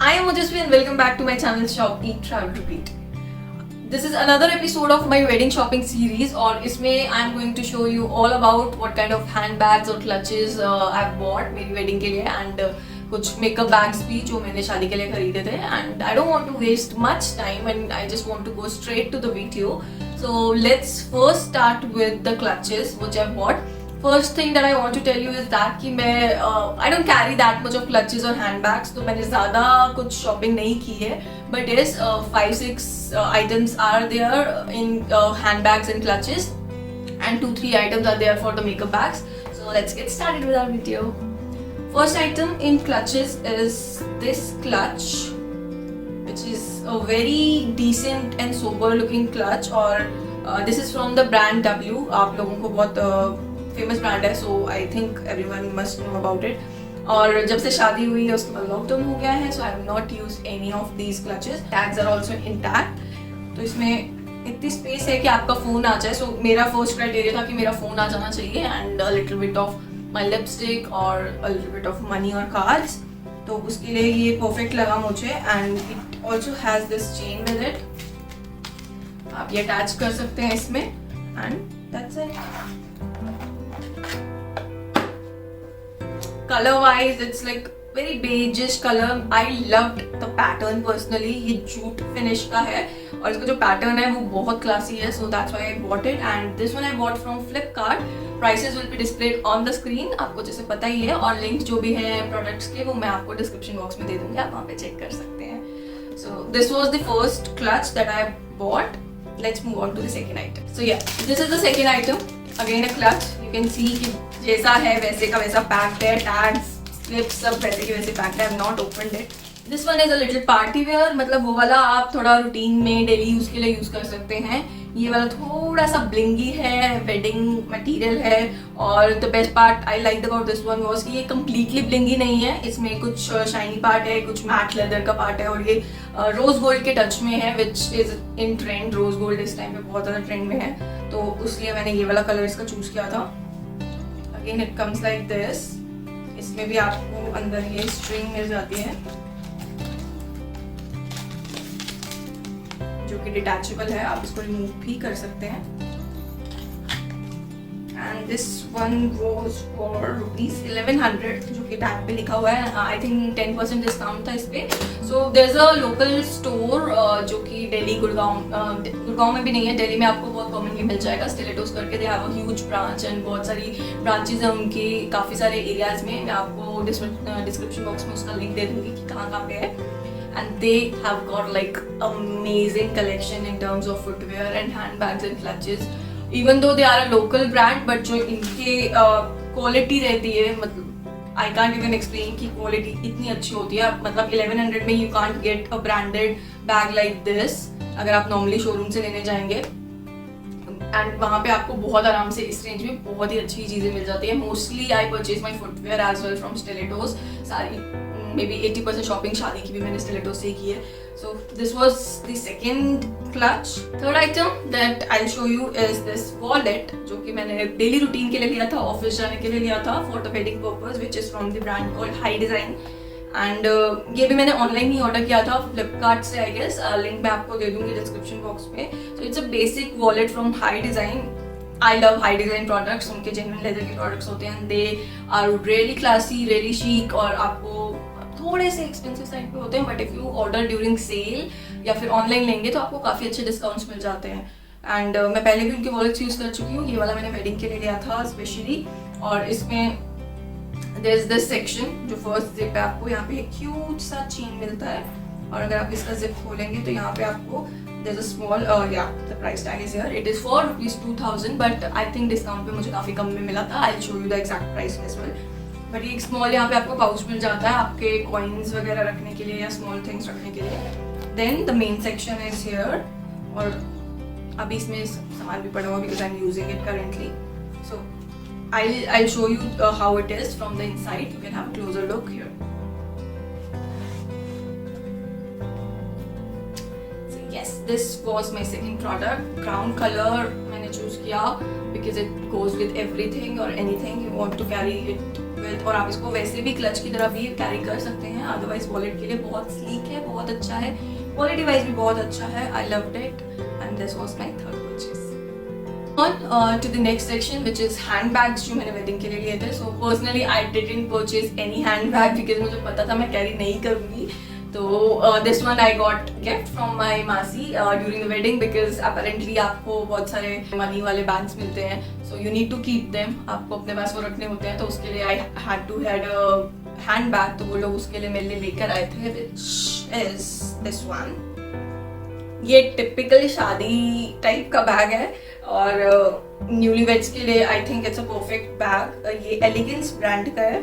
I am Ojasvi and welcome back to my channel Shop Eat Travel Repeat. This is another episode of my wedding shopping series और इसमें I am going to show you all about what kind of handbags और clutches I've bought मेरी wedding के लिए and कुछ makeup bags भी जो मैंने शादी के लिए खरीदे थे and I don't want to waste much time and I just want to go straight to the video. So let's first start with the clutches which I've bought. First thing that I want to tell you is that कि मैं I don't carry that much of clutches और handbags तो मैंने ज़्यादा कुछ shopping नहीं की है but yes 5-6 items are there in handbags and clutches and 2-3 items are there for the makeup bags. So let's get started with our video. First item in clutches is this clutch which is a very decent and sober looking clutch और this is from the brand W. आप लोगों को बहुत famous brand है so I think everyone must know about it और जब से शादी हुई है उसके बाद लॉकडाउन हो गया है so I have not used any of these clutches. Tags are also intact तो इसमें इतनी स्पेस है कि आपका फ़ोन आ जाए. सो मेरा फर्स्ट क्राइटेरिया था कि मेरा फ़ोन आ जाना चाहिए and a little bit of my lipstick और a little bit of money और कार्ड्स. तो उसके लिए ये परफेक्ट लगा मुझे and it also has this chain with it. आप ये अटैच कर सकते हैं इसमें and that's it. Color wise it's like very beigeish color. I loved the pattern personally. ये jute finish का है और इसका जो pattern है वो बहुत classy है so that's why I bought it and this one I bought from Flipkart. Prices will be displayed on the screen. आपको जैसे पता ही है और links जो भी है products के वो मैं आपको description box में दे दूँगी. आप वहाँ पे check कर सकते हैं. So this was the first clutch that I bought. Let's move on to the second item. So yeah, this is the second item. Again a clutch. You can see कि जैसा है वैसे का वैसा पैक्ड है. टैग्स स्लिप्स सब वैसे के वैसे पैक्ड है. आई have not opened it. This one is a little party wear मतलब वो वाला आप थोड़ा रूटीन में डेली यूज के लिए यूज कर सकते हैं. ये वाला थोड़ा सा ब्लिंगी है. वेडिंग मटेरियल है और the best part I like about this one was कि ये कम्प्लीटली ब्लिंगी नहीं है. इसमें कुछ शाइनी पार्ट है, कुछ मैट लेदर का पार्ट है और ये रोज गोल्ड के टच में है which is in trend. Rose gold इस टाइम पे बहुत ज़्यादा ट्रेंड में है तो उसलिए मैंने ये वाला कलर इसका चूज किया था. Again it comes like this. इसमें भी आपको अंदर ये स्ट्रिंग मिल जाती है जो कि डिटैचेबल है. आप इसको रिमूव भी कर सकते हैं. And this one was for ₹1100 जो कि टैग पे लिखा हुआ है. आई थिंक 10% डिस्काउंट था इस पे. So there is a local store जो कि दिल्ली गुड़गांव में भी नहीं है, दिल्ली में आपको बहुत कॉमनली मिल जाएगा. स्टिलेटोस करके they have a huge branch and बहुत सारी ब्रांचेज हैं उनकी काफ़ी सारे एरियाज में. मैं आपको डिस्क्रिप्शन बॉक्स में उसका लिंक दे दूँगी कि कहाँ कहाँ पे है. And they have got like amazing collection in terms of footwear and handbags and clutches. Even though they are a local brand, but जो इनके क्वालिटी रहती है मतलब I can't even explain कि क्वालिटी इतनी अच्छी होती है. मतलब 1100 में you can't get a branded bag like this अगर आप नॉर्मली शोरूम से लेने जाएंगे. एंड वहाँ पे आपको बहुत आराम से इस रेंज में बहुत ही अच्छी चीज़ें मिल जाती है. Mostly I purchase my footwear as well from Stilettos. Sorry may B 80% shopping शादी की भी मैंने स्टिलेटो से ही की है. So this was the second clutch. Third item that I show you is this wallet जो कि मैंने डेली रूटीन के लिए लिया था, ऑफिस जाने के लिए लिया था for the wedding purpose which is from the brand called high design. And ये भी मैंने ऑनलाइन ही ऑर्डर किया था फ्लिपकार्ट से. आई गेस लिंक मैं आपको दे दूंगी डिस्क्रिप्शन बॉक्स में. So it's a basic wallet from Hidesign. I love Hidesign products. उनके जेन्युइन लेदर के प्रोडक्ट्स होते हैं. They are really classy, really chic और आपको थोड़े से एक्सपेंसिव साइड पे होते हैं but if you order during sale या फिर ऑनलाइन लेंगे तो आपको काफ़ी अच्छे डिस्काउंट्स मिल जाते हैं. एंड मैं पहले भी उनके वॉलेट्स यूज़ कर चुकी हूँ. ये वाला मैंने वेडिंग के लिए लिया था स्पेशली और इसमें देयर इज दिस सेक्शन जो फर्स्ट जिप है. आपको यहाँ पे एक ह्यूज सा चेन मिलता है और अगर आप इसका जिप खोलेंगे तो यहाँ पे आपको there is a small the price tag is here. It is for ₹2000 but I think discount पे मुझे काफ़ी कम में मिला था. I will show you the exact price as well. But एक स्मॉल यहाँ पे आपको पाउच मिल जाता है आपके कॉइन्स वगैरह रखने के लिए या स्मॉल थिंग्स रखने के लिए. Then the main section is here और अभी इसमें सामान भी पड़ा हुआ because I am using it currently. So I'll show you how it is from the inside. You can have a closer look here. So yes, this was my second product. Brown color मैंने choose किया because it goes with everything or anything you want to carry it with, और आप इसको वैसे भी clutch की तरह भी कैरी कर सकते हैं, अदरवाइज वॉलेट के लिए बहुत स्लीक है, बहुत अच्छा है, क्वालिटी वाइज भी बहुत अच्छा है. I loved it and this was my third purchase. On to the next section, which is handbags जो मैंने वेडिंग के लिए लिए थे. So personally I didn't purchase any handbag because मुझे पता था मैं कैरी नहीं करूँगी. तो this one I got gift from my मासी during the wedding because apparently आपको बहुत सारे मनी वाले बैग्स मिलते हैं, so you need to keep them, आपको अपने पास वो रखने होते हैं, तो उसके लिए I had to had a handbag, तो वो लोग उसके लिए मेरे लिए लेकर आए थे, which is this one. ये टिपिकल शादी टाइप का बैग है और न्यूली वेड्स के लिए I think it's a perfect bag. ये एलिगेंस ब्रांड का है.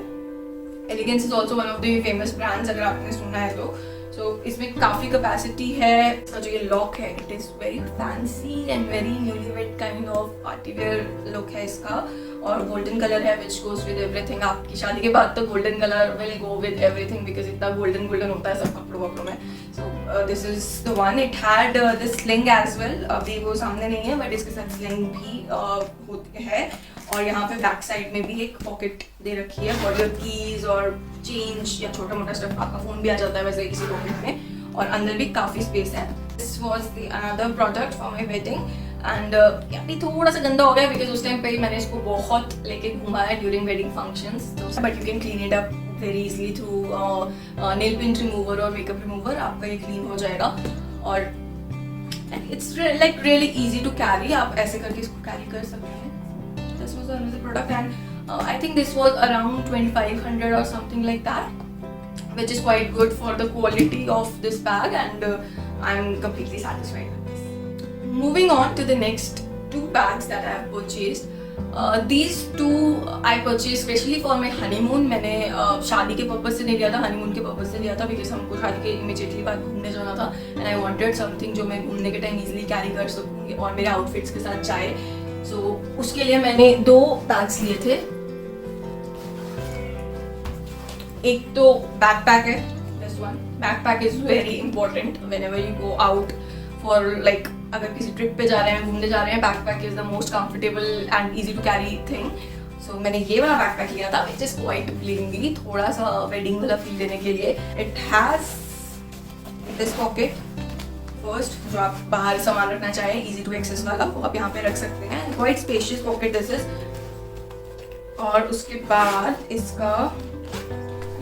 Elegance is also one of the famous brands, अगर आपने सुना है तो. सो इसमें काफ़ी कैपेसिटी है. इसका जो ये लॉक है it is very fancy and very newly wed kind of party wear look है इसका, और गोल्डन कलर है विच गोज विद एवरीथिंग. आपकी शादी के बाद तो golden colour will go with everything because इतना गोल्डन गोल्डन होता है सब कपड़ों वपड़ों में. So this is the one. It had this sling as well. अभी वो सामने नहीं है बट इसके साथ स्लिंग भी होती है, और यहाँ पे बैक साइड में भी एक पॉकेट दे रखी है फॉर योर कीज और चेंज या छोटा मोटा स्टफ. आपका फोन भी आ जाता है वैसे इसी पॉकेट में, और अंदर भी काफ़ी स्पेस है. This was the another product for my wedding and अभी थोड़ा सा गंदा हो गया बिकॉज उस टाइम पे मैंने इसको बहुत लेके घूमा है during wedding functions. But you can clean it up very easily through nail paint remover और मेकअप रिमूवर. आपका ये क्लीन हो जाएगा और it's like really easy to carry. आप ऐसे करके इसको कैरी कर सकते हैं. This was another product and I think this was around 2500 or something like that, which is quite good for the quality of this bag and I'm completely satisfied with this. Moving on to the next two bags that I have purchased. These two I purchased specially for my honeymoon. मैंने शादी के purpose से नहीं लिया था, honeymoon के purpose से लिया था बिकॉज हमको शादी के इमीडिएटली बाद घूमने जाना था एंड आई वांटेड समथिंग जो मैं घूमने के टाइम इजीली कैरी कर सकूँ और मेरे आउटफिट्स के साथ जाए. So, उसके लिए मैंने दो बैग्स लिए थे. एक तो बैकपैक है. This one backpack is very important whenever you go out for like अगर किसी ट्रिप पे जा रहे हैं, घूमने जा रहे हैं, backpack is the most comfortable and easy to carry thing. So मैंने ये वाला बैकपैक लिया था विच इज क्वाइट ब्लिंगी, थोड़ा सा वेडिंग वाला फील देने के लिए. It has this pocket first, जो आप बाहर सामान रखना चाहें इजी टू एक्सेस वाला वो आप यहाँ पे रख सकते हैं. Quite spacious pocket this is. और उसके बाद इसका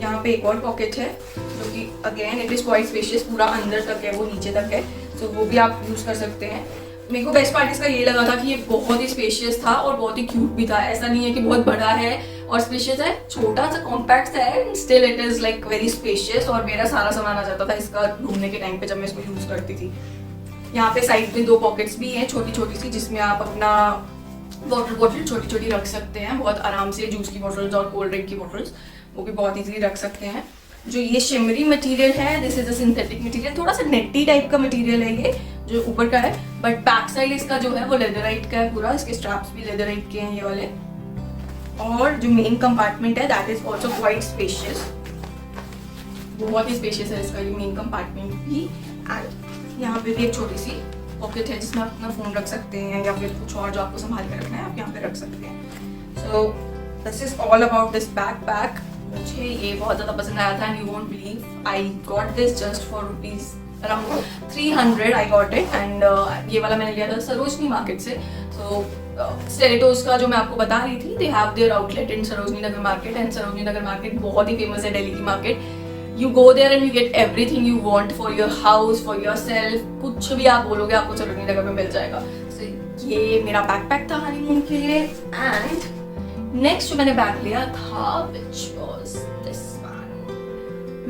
यहाँ पे एक और पॉकेट है जो कि again it is quite spacious, पूरा अंदर तक है, वो नीचे तक है. सो वो भी आप यूज कर सकते हैं. मेरे को बेस्ट पार्ट इसका ये लगा था कि ये बहुत ही स्पेशियस था और बहुत ही क्यूट भी था. ऐसा नहीं है कि बहुत बड़ा है और स्पेशियस है, छोटा सा कॉम्पैक्ट है, still it is like very spacious. और मेरा सारा सामान आ जाता था इसका घूमने के टाइम पे जब मैं इसको यूज करती थी. यहाँ पे साइड में दो पॉकेट्स भी हैं छोटी छोटी सी, जिसमें आप अपना वाटर बॉटल छोटी छोटी रख सकते हैं बहुत आराम से. जूस की बॉटल्स और कोल्ड ड्रिंक की बॉटल्स वो भी बहुत ईजिली रख सकते हैं. जो ये शिमरी मटेरियल है this is a synthetic material, थोड़ा सा नेटी टाइप का मटेरियल है ये जो ऊपर का है, बट बैक साइड इसका जो है वो लेदराइट का है पूरा. इसके स्ट्रैप्स भी लेदराइट के हैं ये वाले. और जो मेन कंपार्टमेंट है that is also quite spacious, बहुत ही स्पेशियस है इसका ये मेन कंपार्टमेंट भी. एंड यहाँ पे भी एक छोटी सी पॉकेट है जिसमें आप अपना फ़ोन रख सकते हैं या फिर कुछ और जो आपको संभाल कर रखना है आप यहाँ पे रख सकते हैं. सो this is all about this backpack. मुझे ये बहुत ज़्यादा पसंद आया था and you won't believe I got this just for rupees around 300 I got it. And ये वाला मैंने लिया था सरोजनी मार्केट से. सो स्टेरिटोज का जो मैं आपको बता रही थी they have their outlet in Sarojini Nagar market and Sarojini Nagar market बहुत ही फेमस है दिल्ली की market. You go there and you get everything you want for your house for yourself. कुछ भी आप बोलोगे आपको सरोजनी नगर में मिल जाएगा. सो ये मेरा बैकपैक था हनीमून के लिए. एंड नेक्स्ट जो मैंने बैग लिया था which was this one.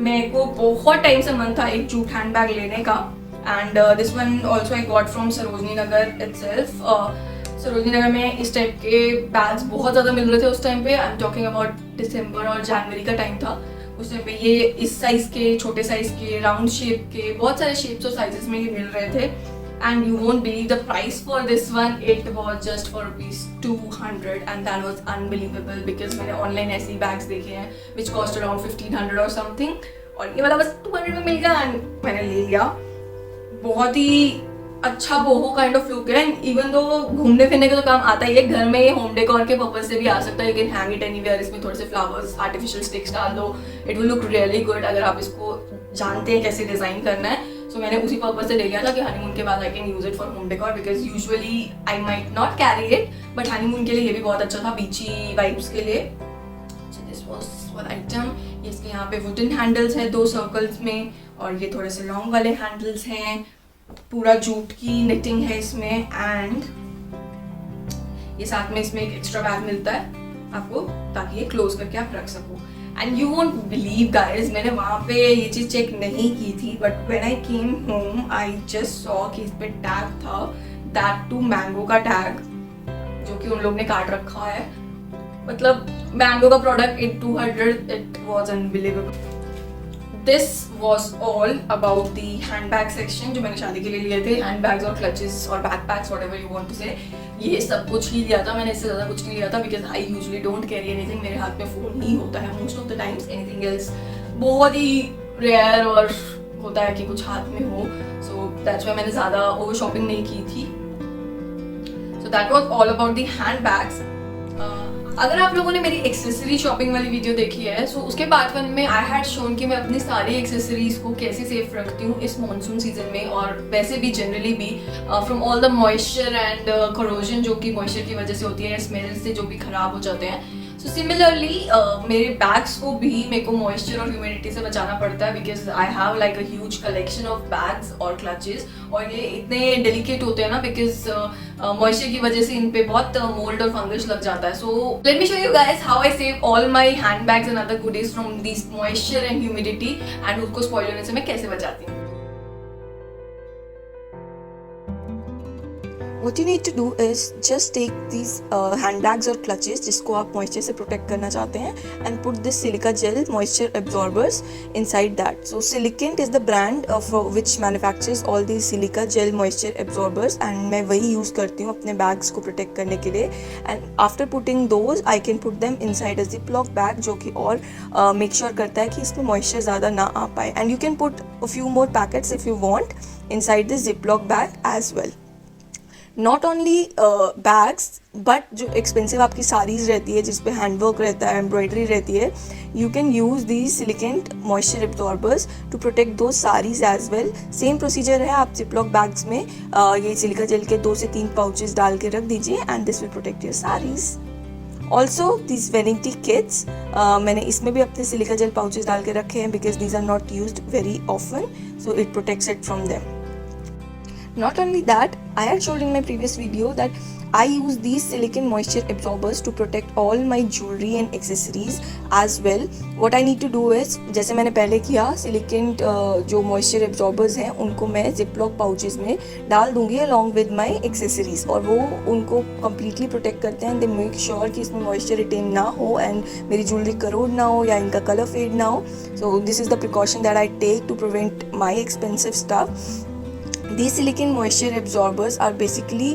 मेरे को बहुत टाइम से मन था एक जूट हैंड बैग लेने का and this one also I got from Sarojini Nagar itself. Sarojini Nagar में इस टाइप के बैग्स बहुत ज़्यादा मिल रहे थे उस टाइम पे. आई एम टॉकिंग अबाउट दिसंबर और जनवरी का टाइम था. उस टाइम पे ये इस साइज़ के, छोटे साइज़ के, राउंड शेप के, बहुत सारे शेप्स और साइजेस में ये मिल रहे थे. And you won't believe the price for this one. It was just for ₹200 and that was unbelievable because मैंने online ऐसे ही bags देखे हैं which cost around 1500 or something और ये वाला बस 200 में मिल गया and मैंने ले लिया. बहुत ही अच्छा बोहो काइंड ऑफ लुक है। इवन दो घूमने फिरने का तो काम आता ही है, घर में ये होम डेकोर के पर्पज से भी आ सकता है। You can hang it anywhere, इसमें थोड़े से फ्लावर्स आर्टिफिशियल स्टिक्स डाल दो, it will look really good अगर आप इसको जानते हैं कैसे डिजाइन करना है। सो मैंने उसी पर्पज से ले लिया था कि हनीमून के बाद I can use it for home decor, because usually I might not carry it, but honeymoon के लिए ये भी बहुत अच्छा था, बीची वाइब्स के लिए। So this was one item. इसके यहाँ पे वुडन हैंडल्स है 2 सर्कल्स में, और ये थोड़े से लॉन्ग वाले हैंडल्स हैं। पूरा जूट की निटिंग है इसमें, एंड ये साथ में इसमें एक एक्स्ट्रा बैग मिलता है आपको, ताकि ये क्लोज करके आप रख सको। And you won't believe guys, मैंने वहाँ पे ये चीज़ चेक नहीं की थी, but when I came home I just saw कि इस पे टैग था, दैट टू मैंगो का टैग, जो कि उन लोग ने काट रखा है। मतलब मैंगो का product it 200, it was unbelievable. This was all about the handbag section जो मैंने शादी के लिए लिए थे, हैंड बैग्स और क्लचेस और backpacks, whatever you want to say, ये सब कुछ ही लिया था मैंने, इससे ज़्यादा कुछ नहीं लिया था, because I usually don't carry anything. मेरे हाथ में फ़ोन ही होता है most of the times, anything else बहुत ही रेयर और होता है कि कुछ हाथ में हो। सो दैट्स व्हाई मैंने ज़्यादा ओवर शॉपिंग नहीं की थी। So that was all about the hand bags. अगर आप लोगों ने मेरी एक्सेसरी शॉपिंग वाली वीडियो देखी है, सो उसके पार्ट 1 में आई हैड शोन कि मैं अपनी सारी एक्सेसरीज को कैसे सेफ रखती हूँ इस मॉनसून सीजन में, और वैसे भी जनरली भी from all the moisture and corrosion जो कि मॉइस्चर की वजह से होती है, स्मेल से जो भी खराब हो जाते हैं। सो सिमिलरली मेरे बैग्स को भी मेरे को मॉइस्चर और ह्यूमिडिटी से बचाना पड़ता है, because I have like a huge collection of bags और क्लचेस, और ये इतने डेलिकेट होते हैं ना, बिकॉज मॉइस्चर की वजह से इन पे बहुत मोल्ड और फंगस लग जाता है। So let me show you guys how I save all my hand bags and other goodies from this moisture and humidity, and उसको स्पॉइल होने से मैं कैसे बचाती हूँ। What you need to do is just take these handbags or clutches जिसको आप moisture से protect करना चाहते हैं, and put this silica gel moisture absorbers inside that. So Silicant is the brand of which manufactures all these silica gel moisture absorbers, and मैं वही use करती हूँ अपने bags को protect करने के लिए। And after putting those, I can put them inside a ziploc bag जो कि और make sure करता है कि इसमें moisture ज़्यादा ना आ पाए। And you can put a few more packets if you want inside this ziploc bag as well. Not only bags, but जो एक्सपेंसिव आपकी साड़ीज़ रहती है जिस पे हैंडवर्क रहता है, एम्ब्रॉयडरी रहती है, you can use the silicate moisture absorbers to protect दो saris as well. Same procedure है, आप जिपलॉक बैग्स में ये सिलिका जेल के 2 से 3 पाउचेस डाल के रख दीजिए, and this will protect your saris. Also this vanity kits, मैंने इसमें भी अपने सिलिका जेल पाउचेस डाल के रखे हैं, because these are not used very often, so it protects it from them. Not only that, I had showed in my previous video that I use these silicone moisture absorbers to protect all my jewelry and accessories as well. What I need to do is, जैसे मैंने पहले किया, silicone जो moisture absorbers हैं उनको मैं ziploc pouches में डाल दूंगी along with my accessories, और वो उनको completely protect करते हैं। They make sure कि इसमें moisture retain ना हो and मेरी jewelry corrode ना हो या इनका color fade ना हो। So this is the precaution that I take to prevent my expensive stuff. These silicone moisture absorbers are basically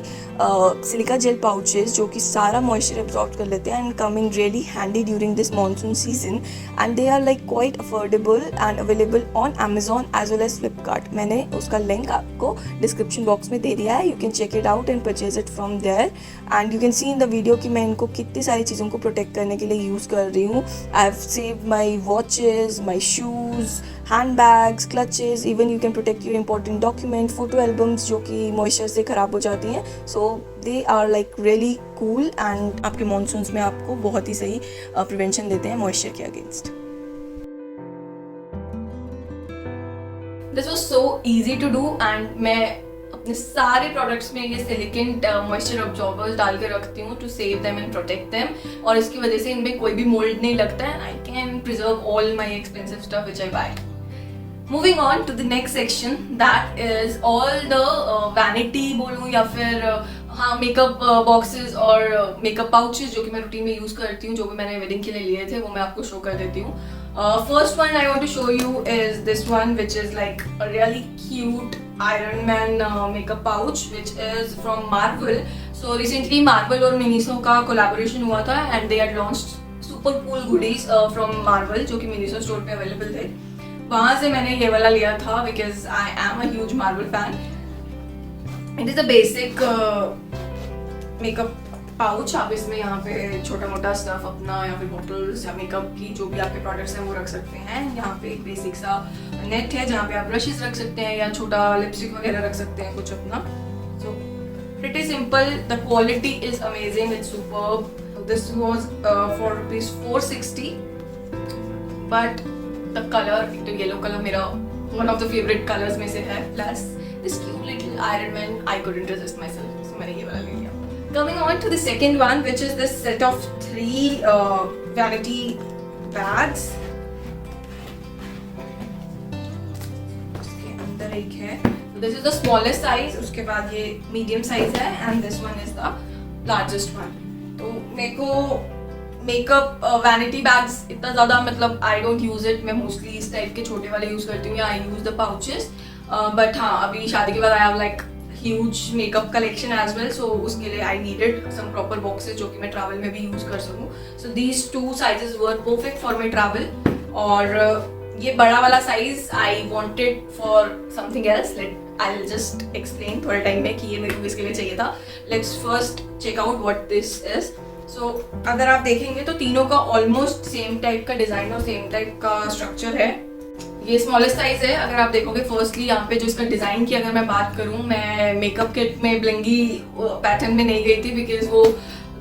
silica gel pouches जो कि सारा moisture absorb कर लेते हैं, and coming really handy during this monsoon season, and they are like quite affordable and available on Amazon as well as Flipkart. मैंने उसका link आपको description box में दे दिया है, you can check it out and purchase it from there, and you can see in the video कि मैं इनको कितनी सारी चीज़ों को protect करने के लिए use कर रही हूँ। I've saved my watches, my shoes, handbags, clutches, even you can protect your important document, photo albums जो कि moisture से ख़राब हो जाती हैं। So they are like really cool, and आपके monsoons में आपको बहुत ही सही prevention देते हैं moisture के against. This was so easy to do, and मैं अपने सारे प्रोडक्ट्स में ये सिलिकेंट मॉइस्चर ऑब्जॉर्बर्स डाल के रखती हूँ to save them and protect them, और इसकी वजह से इनमें कोई भी मोल्ड नहीं लगता है, and I can preserve all my expensive stuff which I buy. Moving on to the next section, that is all the vanity बोलूँ या फिर हाँ मेकअप बॉक्सेस और मेकअप पाउचेस जो कि मैं रूटीन में यूज़ करती हूँ, जो भी मैंने वेडिंग के लिए लिए थे वो मैं आपको शो कर देती हूँ। First one I want to show you is this one, which is like a really cute Iron Man makeup pouch, which is from Marvel. So recently Marvel और Miniso का collaboration हुआ था, and they had launched super cool goodies from Marvel जो कि Miniso store पे available थे। वहाँ से मैंने ये वाला लिया था, because I am a huge Marvel fan. It is a basic makeup pouch. आप इसमें यहाँ पे छोटा मोटा स्टफ अपना या फिर बॉटल्स या मेकअप की जो भी आपके प्रोडक्ट्स हैं वो रख सकते हैं। यहाँ पे एक बेसिक सा नेट है जहाँ पे आप ब्रशेस रख सकते हैं या छोटा लिपस्टिक वगैरह रख सकते हैं कुछ अपना। So pretty simple, the quality is amazing, it's superb. This was for ₹460, but the colour, तो येलो कलर मेरा one of the favourite colours में से है, plus this cute little Iron Man, I couldn't resist myself, so मैंने ये वाला ले लिया। Coming on to the second one, which is this set of 3 vanity bags. उसके अंदर एक है, this is the smallest size, उसके बाद ये medium size है, and this one is the largest one. तो मेरे को मेकअप वैनिटी बैग्स इतना ज़्यादा मतलब आई डोंट यूज़ इट, मैं मोस्टली इस टाइप के छोटे वाले यूज़ करती हूँ या I use the pouches, but हाँ अभी शादी के बाद I have like huge makeup collection as well, so उसके लिए I needed some proper boxes जो कि मैं ट्रैवल में भी यूज़ कर सकूँ। So these 2 sizes were perfect for my travel, और ये बड़ा वाला size I wanted for something else, let I will just explain थोड़े टाइम में कि ये मेरे को इसके लिए चाहिए था। Let's first check out what this is. So अगर आप देखेंगे तो तीनों का ऑलमोस्ट सेम टाइप का डिज़ाइन और सेम टाइप का स्ट्रक्चर है। ये स्मॉलेस्ट साइज है। अगर आप देखोगे फर्स्टली यहाँ पे जो इसका डिज़ाइन की अगर मैं बात करूँ, मैं मेकअप किट में ब्लिंगी पैटर्न में नहीं गई थी, बिकॉज वो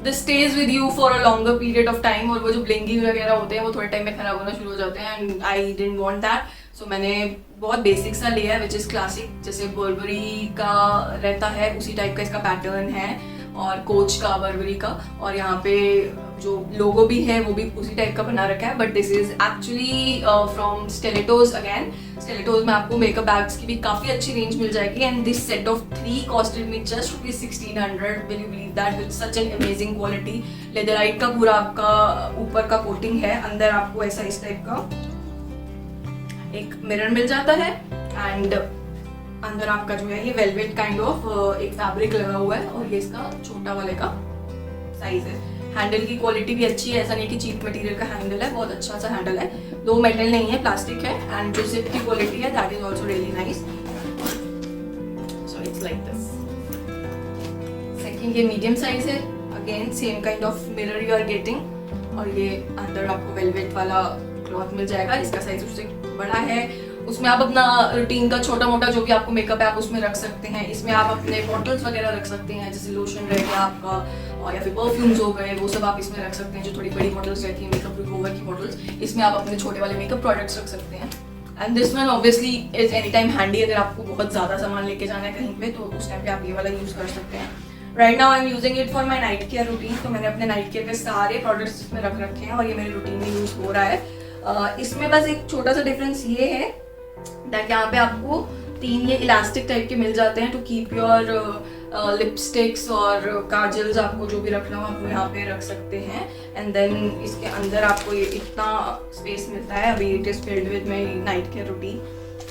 this stage with you for a longer period of time, और वो जो ब्लिंगी वगैरह होते हैं वो थोड़े टाइम में खराब होना शुरू हो जाते हैं, and I didn't want that. So मैंने बहुत बेसिक सा लिया है विच इज़ क्लासिक, जैसे बर्बरी का रहता है उसी टाइप का इसका पैटर्न है, और कोच का, बर्बरी का, और यहाँ पे जो लोगो भी है वो भी उसी टाइप का बना रखा है। But this is actually from Stilettos again. Stilettos में आपको मेकअप बैग्स की भी काफ़ी अच्छी रेंज मिल जाएगी, and this set of 3 costed me just ₹1600। Will you believe that, with such an amazing quality. Leatherette का पूरा आपका ऊपर का कोटिंग है, अंदर आपको ऐसा इस टाइप का एक मिरर मिल जाता है, एंड अंदर आपका जो है ये वेलवेट काइंड ऑफ एक फैब्रिक लगा हुआ है, और ये इसका छोटा वाले का साइज है। हैंडल की क्वालिटी भी अच्छी है, ऐसा नहीं कि चीप मटेरियल का हैंडल है, बहुत अच्छा सा हैंडल है, दो मेटल नहीं है, प्लास्टिक है, एंड जो जिप की क्वालिटी है that is also really nice. So it's like this. Second ये मीडियम साइज है, again same kind of mirror you are getting, और ये अंदर आपको वेलवेट वाला क्लॉथ मिल जाएगा। इसका साइज उससे बड़ा है, उसमें आप अपना रूटीन का छोटा मोटा जो भी आपको मेकअप है आप उसमें रख सकते हैं। इसमें आप अपने बॉटल्स वगैरह रख सकते हैं, जैसे लोशन रह गया आपका, और या फिर परफ्यूम्स हो गए, वो सब आप इसमें रख सकते हैं। जो थोड़ी बड़ी बॉटल्स रहती हैं मेकअप रिमूवर की बॉटल्स, इसमें आप अपने छोटे वाले मेकअप प्रोडक्ट्स रख सकते हैं। And this one obviously is any time handy, अगर आपको बहुत ज़्यादा सामान लेके जाना है कहीं पे, तो उस टाइम पे आप ये वाला यूज़ कर सकते हैं। Right now I am using it for my night care routine, तो मैंने अपने नाइट केयर के सारे प्रोडक्ट्स इसमें रख रखे हैं, और ये मेरे रूटीन में यूज़ हो रहा है। इसमें बस एक छोटा सा डिफरेंस ये है दैट यहाँ पे आपको 3 ये इलास्टिक टाइप के मिल जाते हैं टू कीप योर लिपस्टिक्स और काजल्स, आपको जो भी रखना हो आप वो यहाँ पे रख सकते हैं। एंड देन इसके अंदर आपको ये इतना स्पेस मिलता है। अभी it is filled with my night care routine,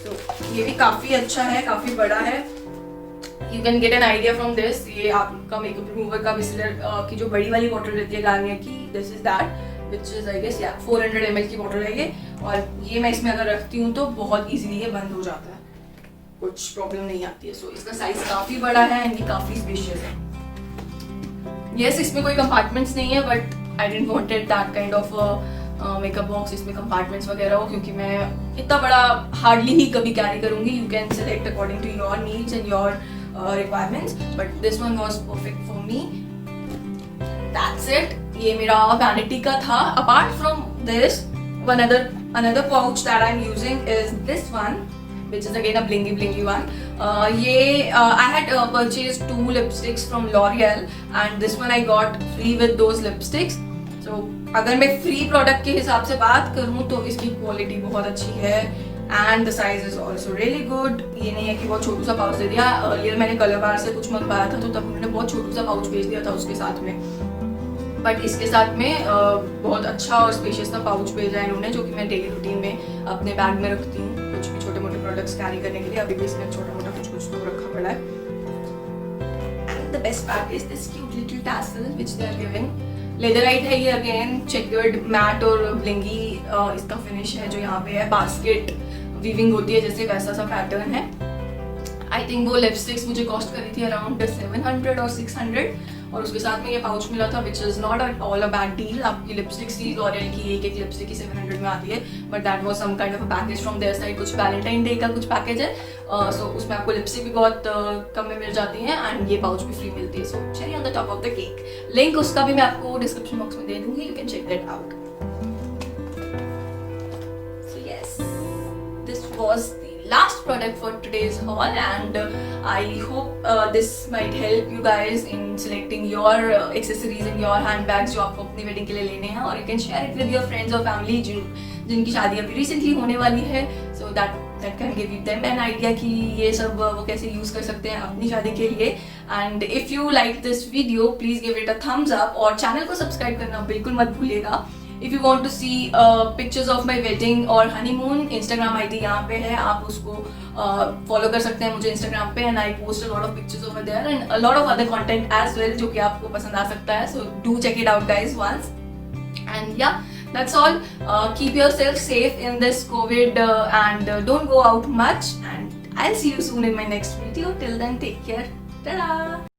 तो ये भी काफ़ी अच्छा है, काफ़ी बड़ा है। You can get an idea from this. ये आपका मेकअप रिमूवर का बिस्लर की जो बड़ी वाली बॉटल रहती है गार्नियर की, this is that which is I guess 400 ml की बॉटल है ये, और ये मैं इसमें अगर रखती हूँ तो बहुत ईजिली ये बंद हो जाता है, कुछ प्रॉब्लम नहीं आती है। सो इसका साइज काफ़ी बड़ा है एंड ये काफ़ी स्पेशियस है। यस, इसमें कोई कंपार्टमेंट्स नहीं है, but I didn't wanted that kind of makeup box इसमें कंपार्टमेंट्स वगैरह हो, क्योंकि मैं इतना बड़ा हार्डली ही कभी कैरी करूँगी। You can select according to your needs and your requirements, but this one was perfect for me. That's it. ये मेरा वैनिटी का था। Apart from this, another pouch that I'm using is this one, which is again a blingy one. I had purchased 2 lipsticks from L'Oreal, and this one I got free with those lipsticks. So अगर मैं free product के हिसाब से बात करूँ तो इसकी quality बहुत अच्छी है, and the size is also really good. ये नहीं है कि बहुत छोटू सा पाउच दे दिया। अर्लियर मैंने कलर बार से कुछ मंगवाया था, तो तब उन्होंने बहुत छोटू सा पाउच भेज दिया था उसके साथ में, बट इसके साथ में बहुत अच्छा और स्पेशियस सा पाउच भेजा है इन्होंने, जो कि मैं डेली रूटीन में अपने बैग में रखती हूँ कुछ भी छोटे मोटे प्रोडक्ट्स कैरी करने के लिए। अभी भी इसमें छोटा मोटा कुछ तो रखा पड़ा है। And the best part is this cute little tassel which they are giving. Leatherite है ये, अगेन चेकर्ड मैट और ब्लिंगी इसका फिनिश है जो यहाँ पे है। बास्केट वीविंग होती है जैसे, वैसा सा पैटर्न है। आई थिंक वो लिपस्टिक्स मुझे कॉस्ट करी थी अराउंड 700 और 600, और उसके साथ में ये पाउच मिला था, which is not at all a bad deal. आपकी लिपस्टिक्स की लॉरियल की एक लिपस्टिक की 700 में आती है, but that was some kind of a package from their side. कुछ वैलेंटाइन डे का कुछ पैकेज है, सो उसमें आपको लिपस्टिक भी बहुत कम में मिल जाती है एंड ये पाउच भी फ्री मिलती है. So cherry on the top of the cake. Link उसका भी मैं आपको डिस्क्रिप्शन बॉक्स में दे दूंगी, you can check that out. So yes, this was the last product for today's haul, and I hope this might help you guys in selecting your accessories and your handbags जो आपको अपनी wedding के लिए लेने हैं, और you can share it with your friends or family जिनकी शादी अभी recently होने वाली है, so that can give them an idea कि ये सब वो कैसे use कर सकते हैं अपनी शादी के लिए. And if you like this video, please give it a thumbs up और channel को subscribe करना बिल्कुल मत भूलिएगा. If you want to see pictures of my wedding और honeymoon, Instagram ID यहाँ पे है, आप उसको follow कर सकते हैं मुझे Instagram पे, and I post a lot of pictures over there and a lot of other content as well जो कि आपको पसंद आ सकता है. So do check it out guys once. And yeah, that's all. Keep yourself safe in this COVID and don't go out much, and I'll see you soon in my next video. Till then, take care. Ta-da!